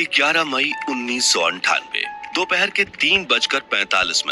11 मई 1998 दोपहर के 3:45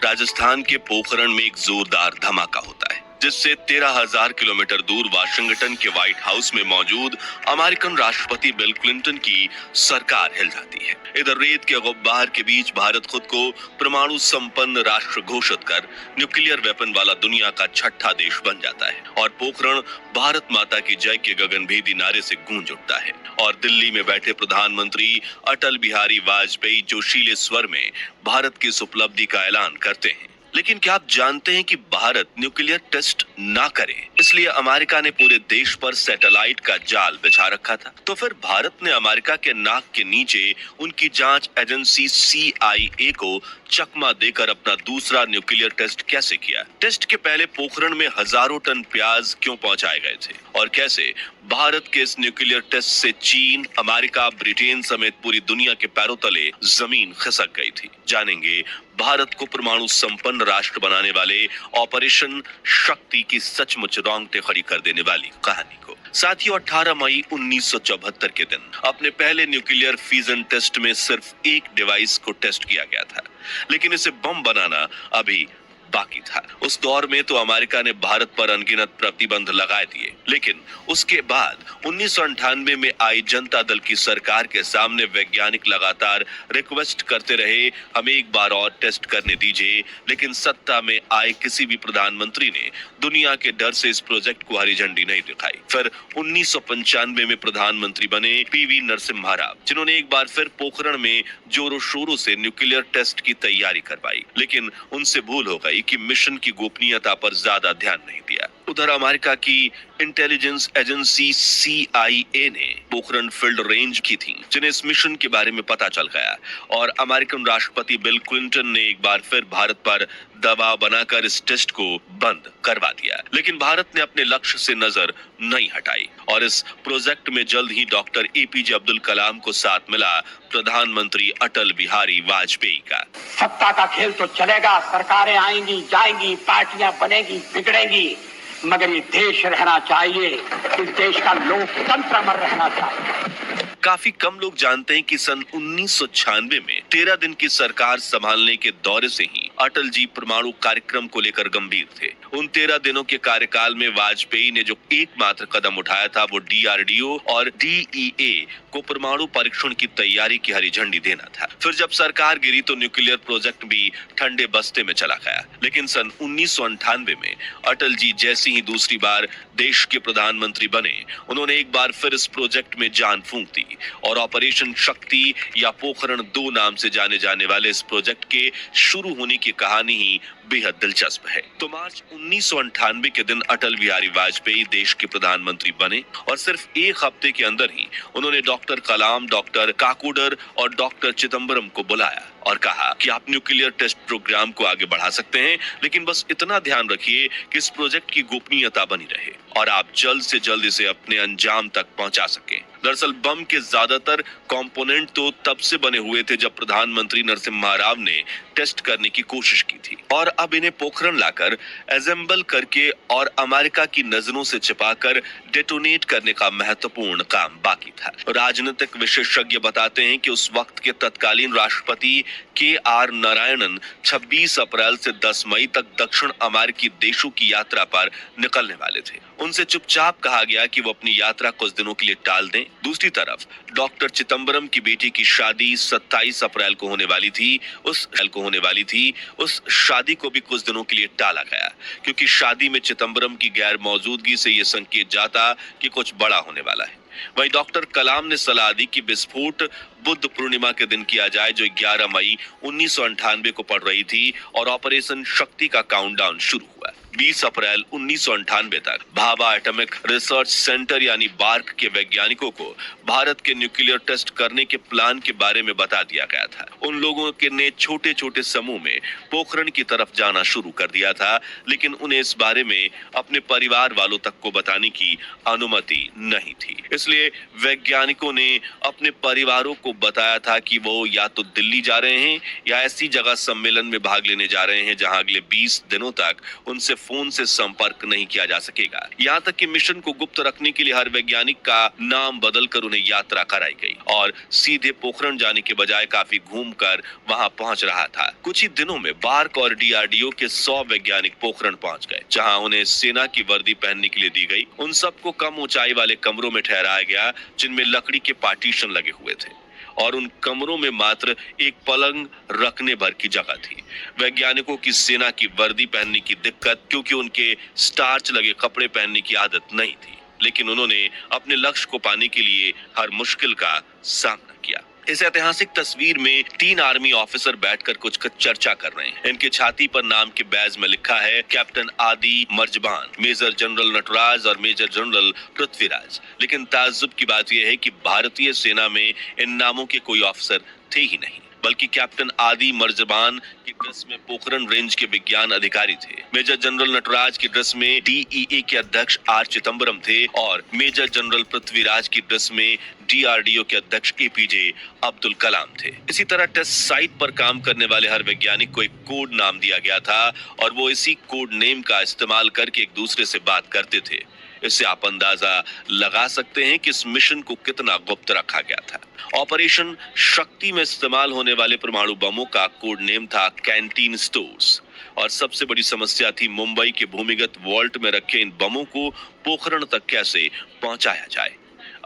राजस्थान के पोखरण में एक जोरदार धमाका होता है, जिससे 13,000 किलोमीटर दूर वाशिंगटन के व्हाइट हाउस में मौजूद अमेरिकन राष्ट्रपति बिल क्लिंटन की सरकार हिल जाती है। इधर रेत के गुब्बार के बीच भारत खुद को परमाणु संपन्न राष्ट्र घोषित कर न्यूक्लियर वेपन वाला दुनिया का छठा देश बन जाता है और पोखरण भारत माता की जय के गगनभेदी नारे से गूंज उठता है। और दिल्ली में बैठे प्रधानमंत्री अटल बिहारी वाजपेयी जोशीले स्वर में भारत की इस उपलब्धि का ऐलान करते हैं। लेकिन क्या आप जानते हैं कि भारत न्यूक्लियर टेस्ट ना करे इसलिए अमेरिका ने पूरे देश पर सैटेलाइट का जाल बिछा रखा था। तो फिर भारत ने अमेरिका के नाक के नीचे उनकी जांच एजेंसी CIA को चकमा देकर अपना दूसरा न्यूक्लियर टेस्ट कैसे किया? टेस्ट के पहले पोखरण में हजारों टन प्याज क्यों पहुंचाए गए थे और कैसे भारत के इस न्यूक्लियर टेस्ट से चीन, अमेरिका, ब्रिटेन समेत पूरी दुनिया के पैरों तले जमीन खिसक गई थी? जानेंगे भारत को परमाणु संपन्न राष्ट्र बनाने वाले ऑपरेशन शक्ति की सचमुच रोंगटे खड़ी कर देने वाली कहानी को। साथियों, 18 मई 1974 के दिन अपने पहले न्यूक्लियर फ्यूजन टेस्ट में सिर्फ एक डिवाइस को टेस्ट किया गया था, लेकिन इसे बम बनाना अभी बाकी था। उस दौर में तो अमेरिका ने भारत पर अनगिनत प्रतिबंध लगा दिए, लेकिन उसके बाद 1998 में आई जनता दल की सरकार के सामने वैज्ञानिक लगातार रिक्वेस्ट करते रहे, हमें एक बार और टेस्ट करने दीजिए। लेकिन सत्ता में आए किसी भी प्रधानमंत्री ने दुनिया के डर से इस प्रोजेक्ट को हरी झंडी नहीं दिखाई। फिर 1995 में प्रधानमंत्री बने PV नरसिम्हा राव, जिन्होंने एक बार फिर पोखरण में जोरों शोरों से न्यूक्लियर टेस्ट की तैयारी करवाई, लेकिन उनसे भूल हो गई कि मिशन की गोपनीयता पर ज्यादा ध्यान नहीं दिया। उधर अमेरिका की इंटेलिजेंस एजेंसी CIA ने पोखरण फील्ड रेंज की थी, जिन्हें इस मिशन के बारे में पता चल गया और अमेरिकन राष्ट्रपति बिल क्लिंटन ने एक बार फिर भारत पर दबाव बनाकर इस टेस्ट को बंद करवा दिया। लेकिन भारत ने अपने लक्ष्य से नजर नहीं हटाई और इस प्रोजेक्ट में जल्द ही डॉक्टर APJ अब्दुल कलाम को साथ मिला प्रधानमंत्री अटल बिहारी वाजपेयी का। सत्ता का खेल तो चलेगा, सरकारें आएंगी जाएंगी, पार्टियां बनेगी बिगड़ेंगी, मगर ये देश रहना चाहिए, इस देश का लोकतंत्र अमर रहना चाहिए। काफी कम लोग जानते हैं कि सन 1996 में 13 दिन की सरकार संभालने के दौरे से ही अटल जी परमाणु कार्यक्रम को लेकर गंभीर थे। उन 13 दिनों के कार्यकाल में वाजपेयी ने जो एकमात्र कदम उठाया था वो DRDO और DEA को परमाणु परीक्षण की तैयारी की हरी झंडी देना था। फिर जब सरकार गिरी तो न्यूक्लियर प्रोजेक्ट भी ठंडे बस्ते में चला गया। लेकिन सन 1998 में अटल जी जैसे ही दूसरी बार देश के प्रधानमंत्री बने, उन्होंने एक बार फिर इस प्रोजेक्ट में जान फूंक दी और ऑपरेशन शक्ति या पोखरण 2 नाम से जाने जाने वाले इस प्रोजेक्ट के शुरू होने की कहानी ही बेहद दिलचस्प है। तो मार्च 1998 के दिन अटल बिहारी वाजपेयी देश के प्रधानमंत्री बने और सिर्फ एक हफ्ते के अंदर ही उन्होंने डॉक्टर कलाम, डॉक्टर काकोडकर और डॉक्टर चिदम्बरम को बुलाया और कहा कि आप न्यूक्लियर टेस्ट प्रोग्राम को आगे बढ़ा सकते हैं, लेकिन बस इतना ध्यान रखिए कि इस प्रोजेक्ट की गोपनीयता बनी रहे और आप जल्द से जल्द इसे अपने अंजाम तक पहुंचा सकें। दरअसल बम के ज्यादातर कंपोनेंट तो तब से बने हुए थे जब प्रधानमंत्री नरसिम्हा राव ने टेस्ट करने की कोशिश की थी और अब इन्हें पोखरण लाकर असेंबल करके और अमेरिका की नजरों से छिपाकर डेटोनेट करने का महत्वपूर्ण काम बाकी था। राजनीतिक विशेषज्ञ बताते हैं कि उस वक्त के तत्कालीन राष्ट्रपति KR नारायणन 26 अप्रैल से 10 मई तक दक्षिण अमेरिकी देशों की यात्रा पर निकलने वाले थे। उनसे चुपचाप कहा गया कि वो अपनी यात्रा कुछ दिनों के लिए टाल दें। दूसरी तरफ डॉक्टर चिदम्बरम की बेटी की शादी 27 अप्रैल को होने वाली थी। उस शादी को भी कुछ दिनों के लिए टाला गया क्योंकि शादी में चिदम्बरम की गैर मौजूदगी से ये संकेत जाता कि कुछ बड़ा होने वाला है। वहीं डॉक्टर कलाम ने सलाह दी कि विस्फोट बुद्ध पूर्णिमा के दिन किया जाए, जो 11 मई 1998 को पड़ रही थी और ऑपरेशन शक्ति का काउंटडाउन शुरू हुआ। 20 अप्रैल 1998 तक भाभा एटॉमिक रिसर्च सेंटर यानी बार्क के वैज्ञानिकों को भारत के न्यूक्लियर टेस्ट करने के प्लान के बारे में बता दिया गया था। उन लोगों के ने छोटे छोटे समूह में पोखरण की तरफ जाना शुरू कर दिया था, लेकिन उन्हें इस बारे में अपने परिवार वालों तक को बताने की अनुमति नहीं थी। इसलिए वैज्ञानिकों ने अपने परिवारों को बताया था कि वो या तो दिल्ली जा रहे हैं या ऐसी जगह सम्मेलन में भाग लेने जा रहे हैं जहां अगले 20 दिनों तक उनसे फोन से संपर्क नहीं किया जा सकेगा। यहाँ तक कि मिशन को गुप्त रखने के लिए हर वैज्ञानिक का नाम बदलकर उन्हें यात्रा कराई गई और सीधे पोखरण जाने के बजाय काफी घूमकर वहां पहुंच रहा था। कुछ ही दिनों में बार्क और डीआरडीओ के 100 वैज्ञानिक पोखरण पहुंच गए, जहां उन्हें सेना की वर्दी पहनने के लिए दी गई। उन सबको कम ऊंचाई वाले कमरों में ठहराया गया जिनमें लकड़ी के पार्टीशन लगे हुए थे और उन कमरों में मात्र एक पलंग रखने भर की जगह थी। वैज्ञानिकों की सेना की वर्दी पहनने की दिक्कत क्योंकि उनके स्टार्च लगे कपड़े पहनने की आदत नहीं थी, लेकिन उन्होंने अपने लक्ष्य को पाने के लिए हर मुश्किल का सामना किया। इस ऐतिहासिक तस्वीर में 3 आर्मी ऑफिसर बैठकर कुछ चर्चा कर रहे हैं। इनके छाती पर नाम के बैज में लिखा है कैप्टन आदि मर्जबान, मेजर जनरल नटराज और मेजर जनरल पृथ्वीराज। लेकिन ताज्जुब की बात यह है कि भारतीय सेना में इन नामों के कोई ऑफिसर थे ही नहीं, बल्कि कैप्टन आदि मर्जबान की ड्रेस में पोखरण रेंज के विज्ञान अधिकारी थे, मेजर जनरल नटराज की ड्रेस में डीईए के अध्यक्ष आर चिदम्बरम थे और मेजर जनरल पृथ्वीराज की ड्रेस में डीआरडीओ के अध्यक्ष एपीजे अब्दुल कलाम थे। इसी तरह टेस्ट साइट पर काम करने वाले हर वैज्ञानिक को एक कोड नाम दिया गया था और वो इसी कोड नेम का इस्तेमाल करके एक दूसरे से बात करते थे। इससे आप अंदाजा लगा सकते हैं कि इस मिशन को कितना गुप्त रखा गया था। ऑपरेशन शक्ति में इस्तेमाल होने वाले परमाणु बमों का कोड नेम था कैंटीन स्टोर्स और सबसे बड़ी समस्या थी मुंबई के भूमिगत वॉल्ट में रखे इन बमों को पोखरण तक कैसे पहुंचाया जाए।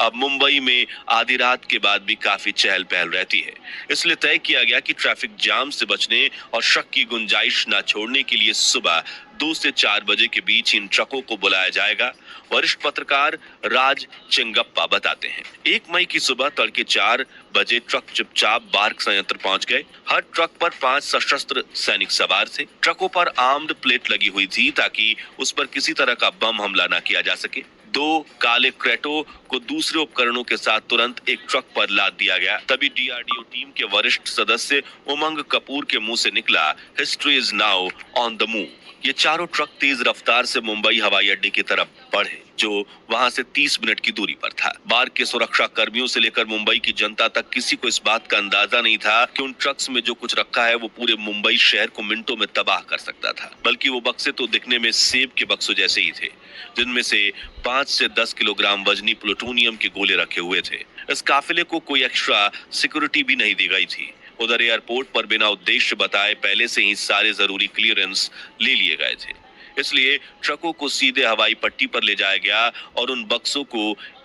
अब मुंबई में आधी रात के बाद भी काफी चहल पहल रहती है, इसलिए तय किया गया कि ट्रैफिक जाम से बचने और शक की गुंजाइश न छोड़ने के लिए सुबह 2 से 4 बजे के बीच इन ट्रकों को बुलाया जाएगा। वरिष्ठ पत्रकार राज चिंगप्पा बताते हैं, 1 मई की सुबह तड़के 4 बजे ट्रक चुपचाप बार्क संयंत्र पहुंच गए। हर ट्रक पर 5 सशस्त्र सैनिक सवार थे। ट्रकों पर आर्म्ड प्लेट लगी हुई थी ताकि उस पर किसी तरह का बम हमला न किया जा सके। 2 काले क्रेटो को दूसरे उपकरणों के साथ तुरंत एक ट्रक पर लाद दिया गया। तभी डीआरडीओ टीम के वरिष्ठ सदस्य उमंग कपूर के मुंह से निकला, history is now on the move. ये चारों ट्रक तेज रफ्तार से मुंबई हवाई अड्डे की तरफ बढ़े, जो वहां से 30 मिनट की दूरी पर था। बार्क के सुरक्षा कर्मियों से लेकर मुंबई की जनता तक किसी को इस बात का अंदाजा नहीं था कि उन ट्रक्स में जो कुछ रखा है वो पूरे मुंबई शहर को मिनटों में तबाह कर सकता था। बल्कि वो बक्से तो दिखने में सेब के बक्सों जैसे ही थे, जिनमें से 5 से 10 किलोग्राम वजनी प्लूटोनियम के गोले रखे हुए थे। इस काफिले को कोई एक्स्ट्रा सिक्योरिटी भी नहीं दी गई थी। उधर एयरपोर्ट पर बिना उद्देश्य बताए पहले से ही सारे जरूरी क्लियरेंस ले लिए गए थे, इसलिए ट्रकों को सीधे हवाई पट्टी पर ले जाया गया और उन बक्सों को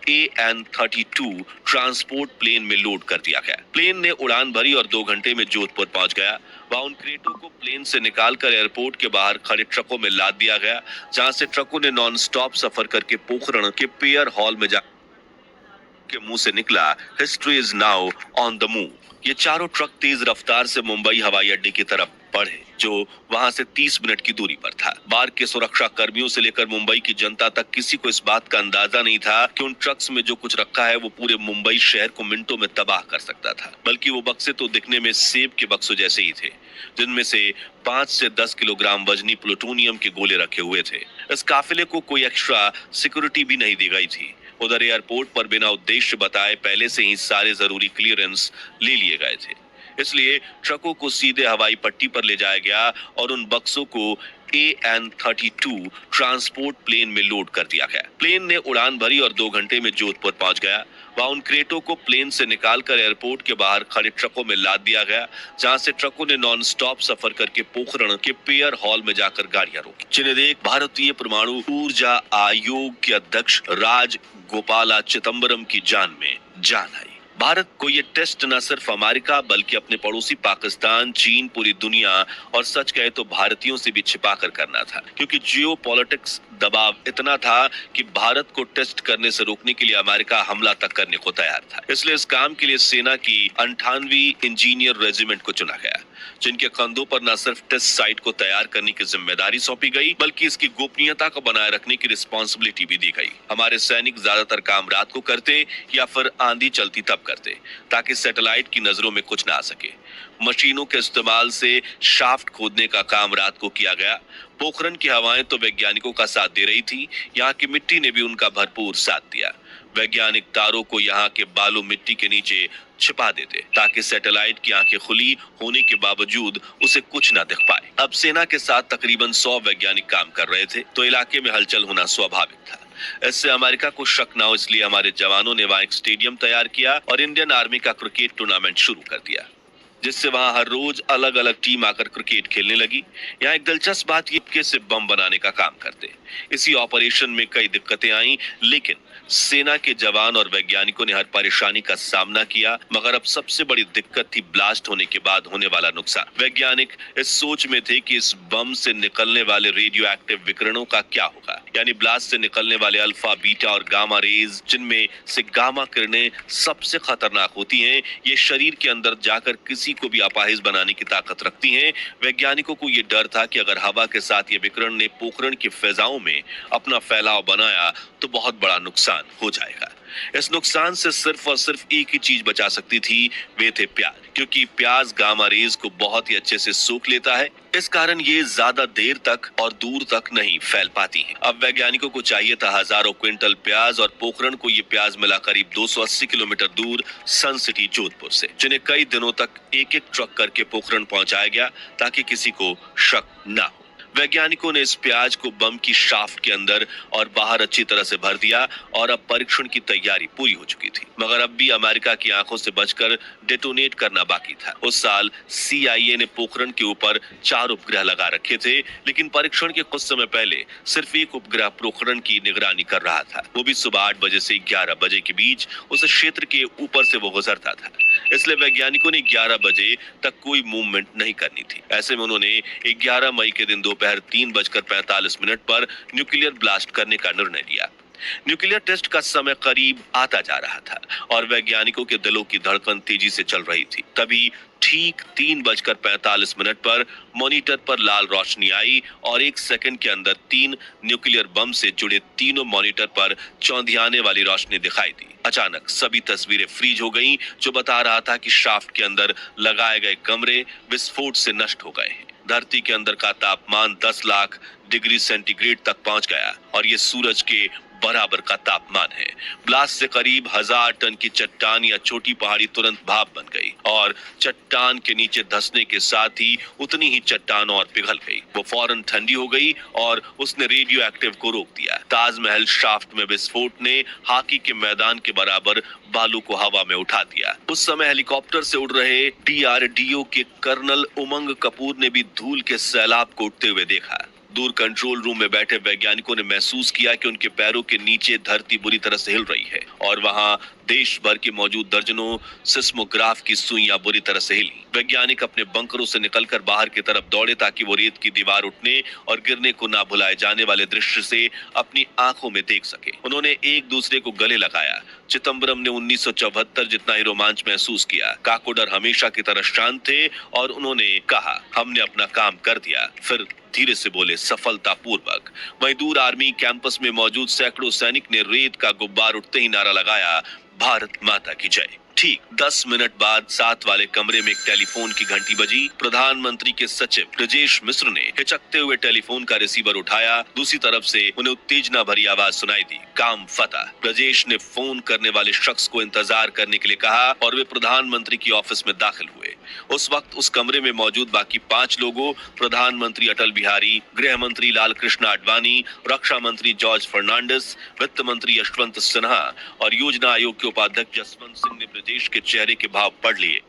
AN-32 ट्रांसपोर्ट प्लेन में लोड कर दिया गया। प्लेन ने उड़ान भरी और 2 घंटे में जोधपुर पहुंच गया। वहां उन क्रेटों को प्लेन से निकालकर एयरपोर्ट के बाहर खड़े ट्रकों में लाद दिया गया, जहां से ट्रकों ने नॉन स्टॉप सफर करके पोखरण के पेयर हॉल में जा के मुंह से निकला, history is now on the move. ये चारों ट्रक तेज रफ्तार से मुंबई हवाई अड्डे की तरफ बढ़े, जो वहां से 30 मिनट की दूरी पर था। बार्क के सुरक्षा कर्मियों से लेकर मुंबई की जनता तक किसी को इस बात का अंदाजा नहीं था कि उन ट्रक्स में जो कुछ रखा है वो पूरे मुंबई शहर को मिनटों में तबाह कर सकता था। बल्कि वो बक्से तो दिखने में सेब के बक्सों जैसे ही थे, जिनमें से 5 से 10 किलोग्राम वजनी प्लूटोनियम के गोले रखे हुए थे। इस काफिले को कोई एक्स्ट्रा सिक्योरिटी भी नहीं दी गई थी। उधर एयरपोर्ट पर बिना उद्देश्य बताए पहले से ही सारे जरूरी क्लियरेंस ले लिए गए थे, इसलिए ट्रकों को सीधे हवाई पट्टी पर ले जाया गया और उन बक्सों को AN-32 ट्रांसपोर्ट प्लेन में लोड कर दिया गया। प्लेन ने उड़ान भरी और 2 घंटे में जोधपुर पहुंच गया। वहां उन क्रेटों को प्लेन से निकालकर एयरपोर्ट के बाहर खड़े ट्रकों में लाद दिया गया, जहां से ट्रकों ने नॉन स्टॉप सफर करके पोखरण के पेयर हॉल में जाकर गाड़ियां रोकी, जिन्हें देख भारतीय परमाणु ऊर्जा आयोग के अध्यक्ष राज गोपाला चिदम्बरम की जान में जान आई। भारत को ये टेस्ट न सिर्फ अमेरिका बल्कि अपने पड़ोसी पाकिस्तान, चीन, पूरी दुनिया और सच कहे तो भारतीयों से भी छिपा कर करना था, क्योंकि जियोपॉलिटिक्स दबाव इतना था कि भारत को टेस्ट करने से रोकने के लिए अमेरिका हमला तक करने को तैयार था। इसलिए इस काम के लिए सेना की 98वीं इंजीनियर रेजिमेंट को चुना गया, जिनके कंधों पर न सिर्फ टेस्ट साइट को तैयार करने की जिम्मेदारी सौंपी गई बल्कि इसकी गोपनीयता को बनाए रखने की रिस्पॉन्सिबिलिटी भी दी गई। हमारे सैनिक ज्यादातर काम रात को करते या फिर आंधी चलती तब करते, ताकि सैटेलाइट की नजरों में कुछ ना आ सके। मशीनों के इस्तेमाल से शाफ्ट खोदने का काम रात को किया गया। पोखरण की हवाएं तो वैज्ञानिकों का साथ दे रही थी, यहाँ की मिट्टी ने भी उनका भरपूर साथ दिया। वैज्ञानिक तारों को यहाँ के बालू मिट्टी के नीचे छिपा देते ताकि सैटेलाइट की आंखें खुली होने के बावजूद उसे कुछ ना दिख पाए। अब सेना के साथ तकरीबन 100 वैज्ञानिक काम कर रहे थे तो इलाके में हलचल होना स्वाभाविक था। इससे अमेरिका को शक ना हो इसलिए हमारे जवानों ने वहां एक स्टेडियम तैयार किया और इंडियन आर्मी का क्रिकेट टूर्नामेंट शुरू कर दिया, जिससे वहां हर रोज अलग अलग टीम आकर क्रिकेट खेलने लगी। यहाँ एक दिलचस्प बात ये कि से बम बनाने का काम करते। इसी ऑपरेशन में कई दिक्कतें आई, लेकिन सेना के जवान और वैज्ञानिकों ने हर परेशानी का सामना किया। मगर अब सबसे बड़ी दिक्कत थी ब्लास्ट होने के बाद होने वाला नुकसान। वैज्ञानिक इस सोच में थे कि इस बम से निकलने वाले रेडियो एक्टिव विकिरणों का क्या होगा, यानी ब्लास्ट से निकलने वाले अल्फा, बीटा और गामा रेज, जिनमें से गामा किरणें सबसे खतरनाक होती हैं। ये शरीर के अंदर जाकर किसी को भी अपाहिज बनाने की ताकत रखती हैं। वैज्ञानिकों को ये डर था कि अगर हवा के साथ ये विकिरण ने पोखरण की फिजाओं में अपना फैलाव बनाया तो बहुत बड़ा नुकसान हो जाएगा। इस नुकसान से सिर्फ और सिर्फ एक ही चीज बचा सकती थी, वे थे प्याज, क्योंकि प्याज गामा रेज को बहुत ही अच्छे से सोख लेता है। इस कारण ये ज्यादा देर तक और दूर तक नहीं फैल पाती हैं। अब वैज्ञानिकों को चाहिए था हजारों क्विंटल प्याज और पोखरण को ये प्याज मिला करीब 280 किलोमीटर दूर सन सिटी जोधपुर से, जिन्हें कई दिनों तक एक एक ट्रक करके पोखरण पहुंचाया गया ताकि किसी को शक ना हो। वैज्ञानिकों ने इस प्याज को बम की शाफ्ट के अंदर और बाहर अच्छी तरह से भर दिया और अब परीक्षण की तैयारी पूरी हो चुकी थी। मगर अब भी अमेरिका की आंखों से बचकर डेटोनेट करना बाकी था। उस साल CIA ने पोखरण के ऊपर 4 उपग्रह लगा रखे थे, लेकिन परीक्षण के कुछ समय पहले सिर्फ एक उपग्रह पोखरण की निगरानी कर रहा था। वो भी सुबह 8 बजे से 11 बजे के बीच उस क्षेत्र के ऊपर से वो गुजरता था। इसलिए वैज्ञानिकों ने 11 बजे तक कोई मूवमेंट नहीं करनी थी। ऐसे में उन्होंने 11 मई के दिन दोपहर 3:45 पर न्यूक्लियर ब्लास्ट करने का निर्णय लिया। न्यूक्लियर टेस्ट का समय करीब आता जा रहा था और वैज्ञानिकों के दिलों की धड़कन तेजी से चल रही थी। तभी ठीक 3:45 पर मॉनिटर पर लाल रोशनी आई और 1 सेकंड के अंदर 3 न्यूक्लियर बम से जुड़े तीनों मॉनिटर पर चौंधियाने वाली रोशनी दिखाई दी। अचानक सभी तस्वीरें फ्रीज हो गईं, जो बता रहा था कि शाफ्ट के अंदर लगाए गए कमरे विस्फोट से नष्ट हो गए हैं। धरती के अंदर का तापमान 10 लाख डिग्री सेंटीग्रेड तक पहुंच गया और ये सूरज के बराबर का तापमान है। ब्लास्ट से करीब 1000 टन की चट्टान या छोटी पहाड़ी तुरंत भाप बन गई और चट्टान के नीचे धंसने के साथ ही उतनी ही चट्टान और पिघल गई। वो फौरन ठंडी हो गई और उसने रेडियो एक्टिव को रोक दिया। ताजमहल शाफ्ट में विस्फोट ने हॉकी के मैदान के बराबर बालू को हवा में उठा दिया। उस समय हेलीकॉप्टर से उड़ रहे DRDO के कर्नल उमंग कपूर ने भी धूल के सैलाब को उठते हुए देखा। दूर कंट्रोल रूम में बैठे वैज्ञानिकों ने महसूस किया कि उनके पैरों के नीचे धरती बुरी तरह से हिल रही है और वहां देश भर के मौजूद दर्जनों सिस्मोग्राफ की सुइयां बुरी तरह से हिली। वैज्ञानिक अपने बंकरों से निकलकर बाहर की तरफ दौड़े ताकि वो रेत की दीवार उठने और गिरने को ना भुलाए जाने वाले दृश्य से अपनी आंखों में देख सके। उन्होंने एक दूसरे को गले लगाया। चिदम्बरम ने 1974 जितना ही रोमांच महसूस किया। काकोडर हमेशा की तरह शांत थे और उन्होंने कहा, हमने अपना काम कर दिया। फिर धीरे से बोले, सफलतापूर्वक। वहीं दूर आर्मी कैंपस में मौजूद सैकड़ों सैनिक ने रेत का गुब्बार उठते ही नारा लगाया, भारत माता की जय। ठीक 10 मिनट बाद साथ वाले कमरे में एक टेलीफोन की घंटी बजी। प्रधानमंत्री के सचिव ब्रजेश मिश्र ने हिचकते हुए टेलीफोन का रिसीवर उठाया। दूसरी तरफ से उन्हें उत्तेजना भरी आवाज सुनाई दी, काम फतह। ब्रजेश ने फोन करने वाले शख्स को इंतजार करने के लिए कहा और वे प्रधानमंत्री की ऑफिस में दाखिल हुए। उस वक्त उस कमरे में मौजूद बाकी 5 लोगों, प्रधानमंत्री अटल बिहारी, गृह मंत्री लाल कृष्ण आडवाणी, रक्षा मंत्री जॉर्ज फर्नांडिस, वित्त मंत्री यशवंत सिन्हा और योजना आयोग के उपाध्यक्ष जसवंत सिंह ने ब्रजेश के चेहरे के भाव पढ़ लिए।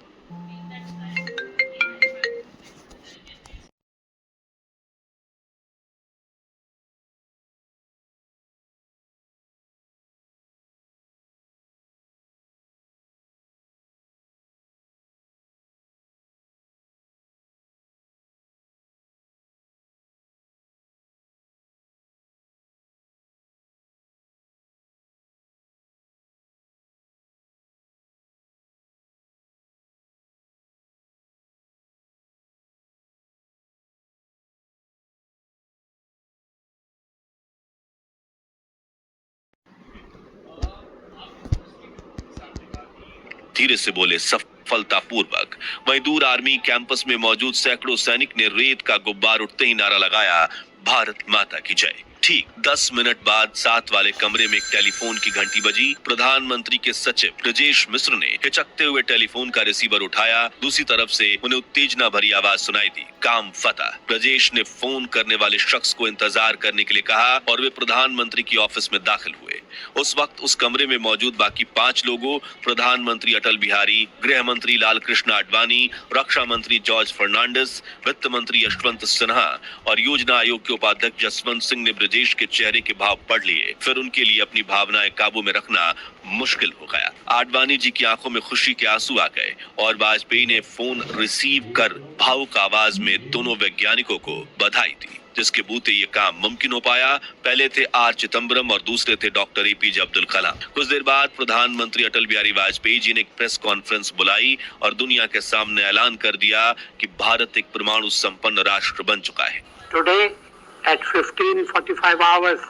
धीरे से बोले, सफलतापूर्वक। वहीं दूर आर्मी कैंपस में मौजूद सैकड़ों सैनिक ने रेत का गुब्बार उठते ही नारा लगाया, भारत माता की जय। ठीक 10 मिनट बाद साथ वाले कमरे में एक टेलीफोन की घंटी बजी। प्रधानमंत्री के सचिव ब्रजेश मिश्र ने हिचकते हुए टेलीफोन का रिसीवर उठाया। दूसरी तरफ से उन्हें उत्तेजना भरी आवाज सुनाई दी, काम फतह। ब्रजेश ने फोन करने वाले शख्स को इंतजार करने के लिए कहा और वे प्रधानमंत्री की ऑफिस में दाखिल हुए। उस वक्त उस कमरे में मौजूद बाकी 5 लोगों, प्रधानमंत्री अटल बिहारी, गृह मंत्री लालकृष्ण आडवाणी, रक्षा मंत्री जॉर्ज फर्नांडिस, वित्त मंत्री यशवंत सिन्हा और योजना आयोग के उपाध्यक्ष जसवंत सिंह ने ब्रजेश के चेहरे के भाव पढ़ लिए। फिर उनके लिए अपनी भावनाएं काबू में रखना मुश्किल हो गया। आडवाणी जी की आंखों में खुशी के आंसू आ गए और वाजपेयी ने फोन रिसीव कर भावुक आवाज में दोनों वैज्ञानिकों को बधाई दी, जिसके बूते ये काम मुमकिन हो पाया। पहले थे आर चिदम्बरम और दूसरे थे डॉक्टर एपीजे अब्दुल कलाम। कुछ देर बाद प्रधानमंत्री अटल बिहारी वाजपेयी जी ने एक प्रेस कॉन्फ्रेंस बुलाई और दुनिया के सामने ऐलान कर दिया कि भारत एक परमाणु संपन्न राष्ट्र बन चुका है। Today at 15:45 hours,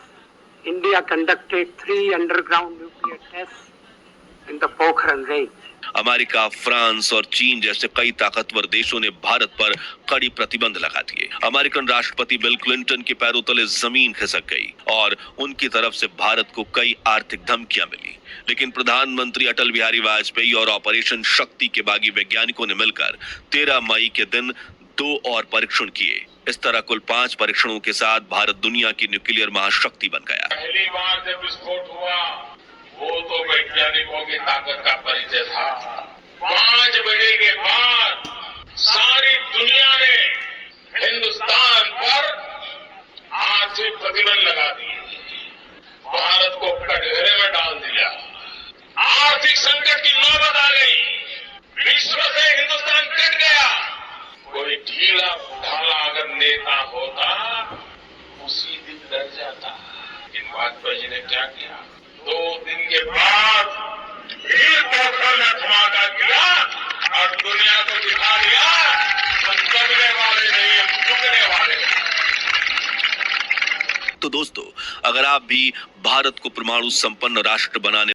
India conducted 3 underground nuclear tests in the Pokhran range. America, France और चीन जैसे कई ताकतवर देशों ने भारत पर कड़ी प्रतिबंध लगा दिए। अमेरिकन राष्ट्रपति बिल क्लिंटन के पैरों तले जमीन खिसक गई और उनकी तरफ से भारत को कई आर्थिक धमकियां मिली। लेकिन प्रधानमंत्री अटल बिहारी वाजपेयी और ऑपरेशन शक्ति के बागी वैज्ञानिकों ने मिलकर 13 मई के दिन 2 और परीक्षण किए। इस तरह कुल 5 परीक्षणों के साथ भारत दुनिया की न्यूक्लियर महाशक्ति बन गया। पहली बार जब विस्फोट हुआ वो तो वैज्ञानिकों की ताकत का परिचय था। 5 बजे के बाद सारी दुनिया ने हिंदुस्तान पर आर्थिक प्रतिबंध लगा दिए, भारत को कटघरे में डाल दिया। आर्थिक संकट की नौबत आ गई, विश्व से हिंदुस्तान कट गया। कोई ढीला ढाला अगर नेता होता उसी दिन डर जाता। इन वाजपेयी जी ने क्या किया? 2 दिन के बाद फिर पोखरण में धमाका किया और दुनिया को दिखा दिया हम दबने वाले नहीं, हम झुकने वाले नहीं। तो दोस्तों, अगर आप भी भारत को परमाणु संपन्न राष्ट्र बनाने